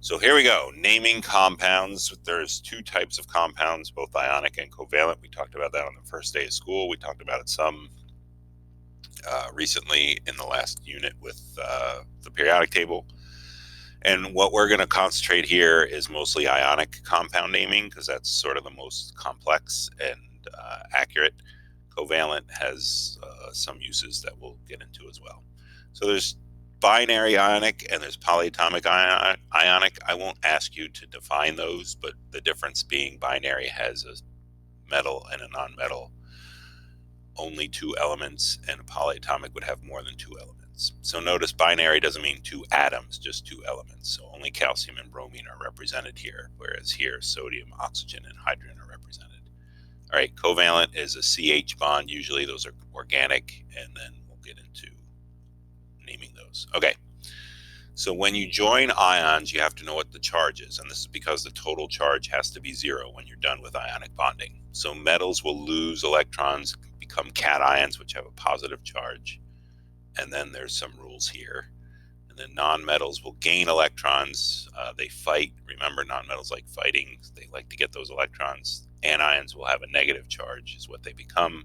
So here we go, naming compounds. There's two types of compounds, both ionic and covalent. We talked about that on the first day of school. We talked about it some recently in the last unit with the periodic table. And what we're going to concentrate here is mostly ionic compound naming, because that's sort of the most complex and accurate. Covalent has some uses that we'll get into as well. So there's binary ionic and there's polyatomic ionic. I won't ask you to define those, but the difference being binary has a metal and a non-metal, only two elements, and a polyatomic would have more than two elements. So notice binary doesn't mean two atoms, just two elements. So only calcium and bromine are represented here, whereas here sodium, oxygen, and hydrogen are represented. All right, covalent is a CH bond. Usually those are organic, and then we'll get into naming those. Okay, so when you join ions, you have to know what the charge is, and this is because the total charge has to be zero when you're done with ionic bonding. So metals will lose electrons, become cations, which have a positive charge, and then there's some rules here. And then nonmetals will gain electrons. They fight. Remember, nonmetals like fighting. They like to get those electrons. Anions will have a negative charge, is what they become.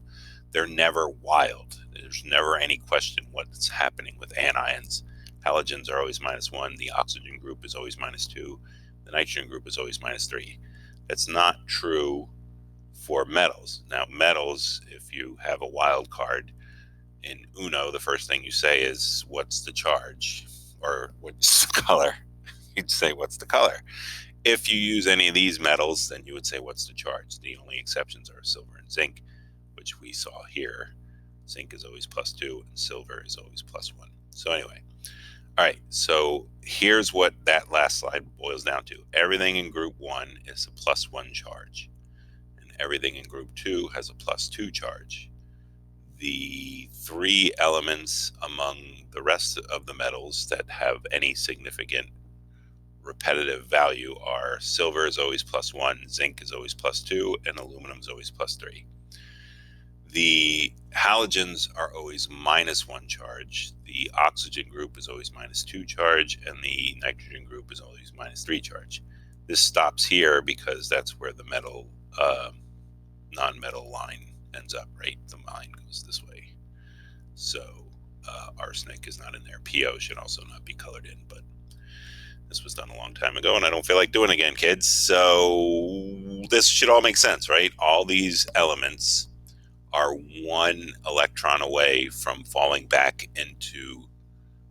They're never wild. There's never any question what's happening with anions. Halogens are always -1. The oxygen group is always -2. The nitrogen group is always -3. That's not true for metals. Now, metals, if you have a wild card in Uno, the first thing you say is, what's the charge? Or what's the color? You'd say, what's the color? If you use any of these metals, then you would say, what's the charge? The only exceptions are silver and zinc, which we saw here. Zinc is always +2 and silver is always +1. So anyway, all right, so here's what that last slide boils down to. Everything in group 1 is a +1 charge, and everything in group 2 has a +2 charge. The three elements among the rest of the metals that have any significant repetitive value are silver is always +1, zinc is always +2, and aluminum is always +3. The halogens are always -1 charge. The oxygen group is always -2 charge, and the nitrogen group is always -3 charge. This stops here because that's where the metal non-metal line ends up, right? The line goes this way. So arsenic is not in there. PO should also not be colored in, but this was done a long time ago and I don't feel like doing it again, kids. So this should all make sense, right? All these elements are one electron away from falling back into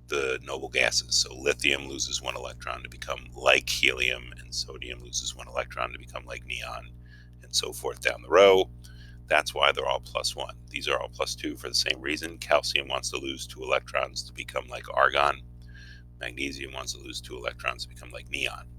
the noble gases. So lithium loses one electron to become like helium, and sodium loses one electron to become like neon, and so forth down the row. That's why they're all +1. These are all +2 for the same reason. Calcium wants to lose 2 electrons to become like argon. Magnesium wants to lose 2 electrons to become like neon.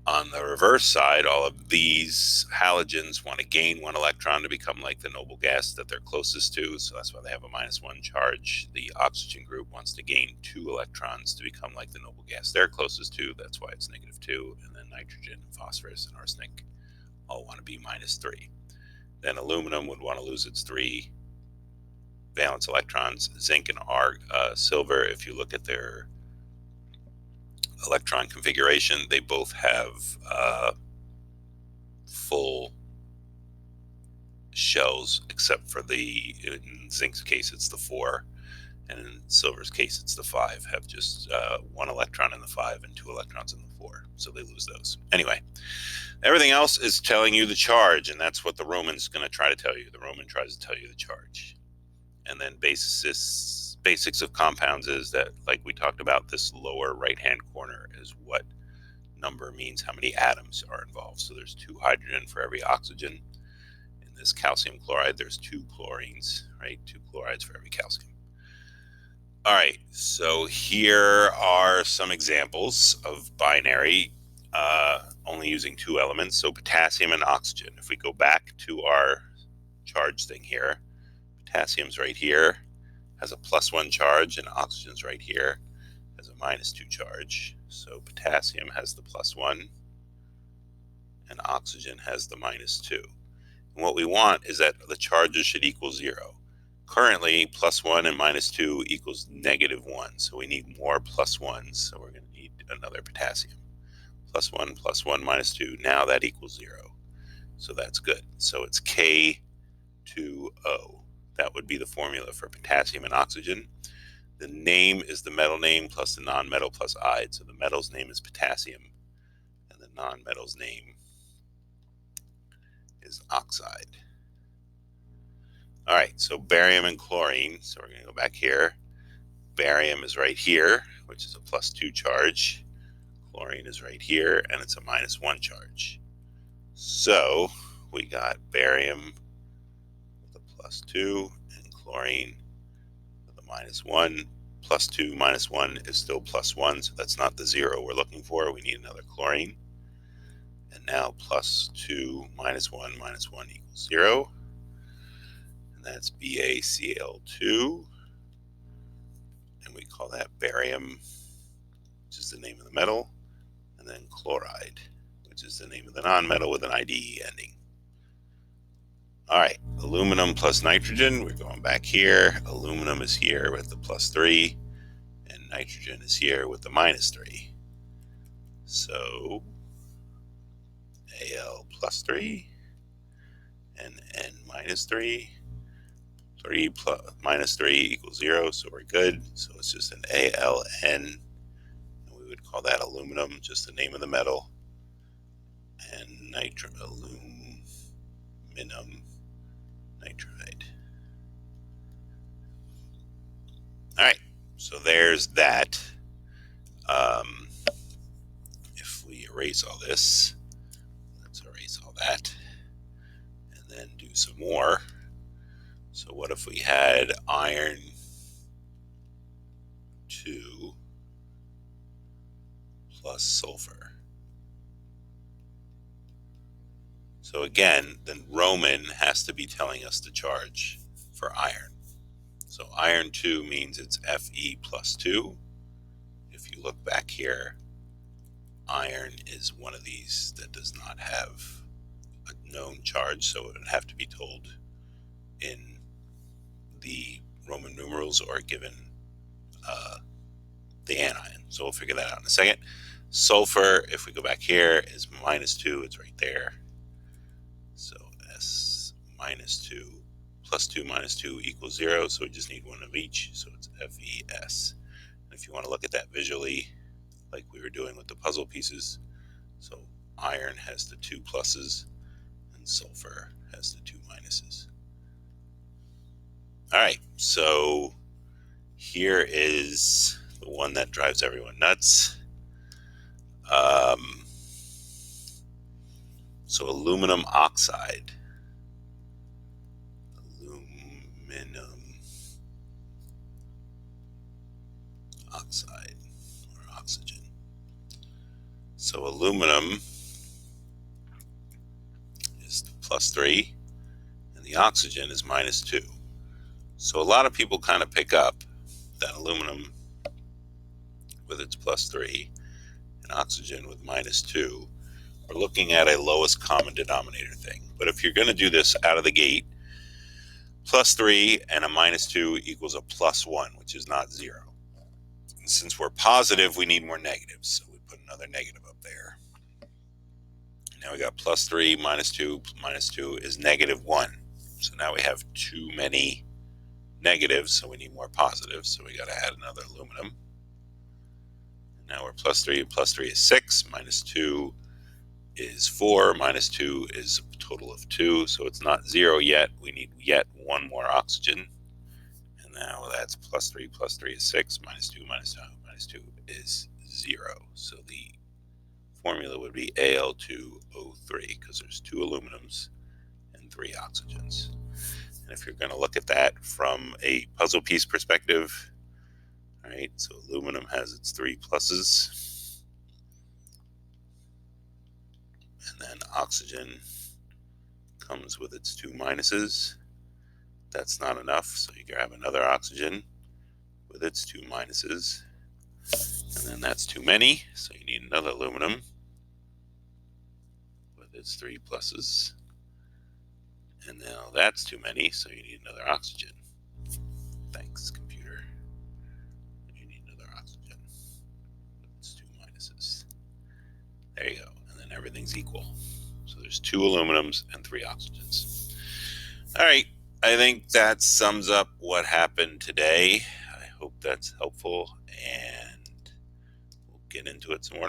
On the reverse side, all of these halogens want to gain 1 electron to become like the noble gas that they're closest to, so that's why they have a -1 charge. The oxygen group wants to gain 2 electrons to become like the noble gas they're closest to, that's why it's -2. And then nitrogen, phosphorus, and arsenic all want to be -3. Then aluminum would want to lose its 3 valence electrons. Zinc and silver, if you look at their electron configuration, they both have full shells, except for in zinc's case it's the 4, and in silver's case it's the 5, have just 1 electron in the 5 and 2 electrons in the 4, so they lose those. Anyway, everything else is telling you the charge, and that's what the Roman's going to try to tell you. The Roman tries to tell you the charge. And then basics of compounds is that, like we talked about, this lower right-hand corner is what number means how many atoms are involved. So there's 2 hydrogen for every oxygen. In this calcium chloride, there's 2 chlorines, right? 2 chlorides for every calcium. All right, so here are some examples of binary only using 2 elements. So potassium and oxygen. If we go back to our charge thing here, potassium's right here, has a +1 charge, and oxygen's right here, has a -2 charge. So potassium has the +1, and oxygen has the -2. And what we want is that the charges should equal 0. Currently, +1 and -2 equals -1, so we need more +1s. So we're going to need another potassium. Plus 1 minus 2. Now that equals 0. So that's good. So it's K2O. That would be the formula for potassium and oxygen. The name is the metal name plus the nonmetal plus ide. So the metal's name is potassium, and the nonmetal's name is oxide. All right, so barium and chlorine. So we're going to go back here. Barium is right here, which is a +2 charge. Chlorine is right here, and it's a -1 charge. So we got barium with a +2 and chlorine with a -1. +2 minus 1 is still +1, so that's not the 0 we're looking for. We need another chlorine. And now +2 minus 1 equals 0. And that's BaCl2. And we call that barium, which is the name of the metal. And then chloride, which is the name of the nonmetal with an IDE ending. All right, aluminum plus nitrogen. We're going back here. Aluminum is here with the +3, and nitrogen is here with the -3. So Al +3 and N -3. 3 plus -3 equals 0, so we're good. So it's just an AlN, and we would call that aluminum, just the name of the metal, and aluminum nitride. All right, so there's that. If we erase all this, let's erase all that, and then do some more. So what if we had iron 2 plus sulfur? So again, the Roman has to be telling us the charge for iron. So iron 2 means it's Fe +2. If you look back here, iron is one of these that does not have a known charge, so it would have to be told in the Roman numerals or given the anion. So we'll figure that out in a second. Sulfur, if we go back here, is -2. It's right there. So S -2 +2 -2 equals 0. So we just need one of each. So it's FeS. And if you want to look at that visually, like we were doing with the puzzle pieces, so iron has the 2 pluses and sulfur has the 2 minuses. All right, so here is the one that drives everyone nuts. So aluminum oxide. Aluminum oxide or oxygen. So aluminum is +3 and the oxygen is -2. So a lot of people kind of pick up that aluminum with its +3 and oxygen with -2. We're looking at a lowest common denominator thing. But if you're going to do this out of the gate, +3 and a -2 equals a +1, which is not 0. And since we're positive, we need more negatives. So we put another negative up there. Now we got +3 -2 is -1. So now we have too many negatives, so we need more positives. So we got to add another aluminum. And now we're +3. +3 is 6. -2 is 4. -2 is a total of 2. So it's not 0 yet. We need yet one more oxygen. And now that's +3. +3 is 6. -2 -2 is 0. So the formula would be Al2O3 because there's 2 aluminums and 3 oxygens. And if you're going to look at that from a puzzle piece perspective, all right, so aluminum has its 3 pluses, and then oxygen comes with its 2 minuses. That's not enough, so you grab another oxygen with its 2 minuses, and then that's too many, so you need another aluminum with its 3 pluses, and now that's too many, so you need another oxygen. Thanks, computer. You need another oxygen with its 2 minuses. There you go. And then everything's equal. So there's 2 aluminums and 3 oxygens. All right. I think that sums up what happened today. I hope that's helpful, and we'll get into it some more.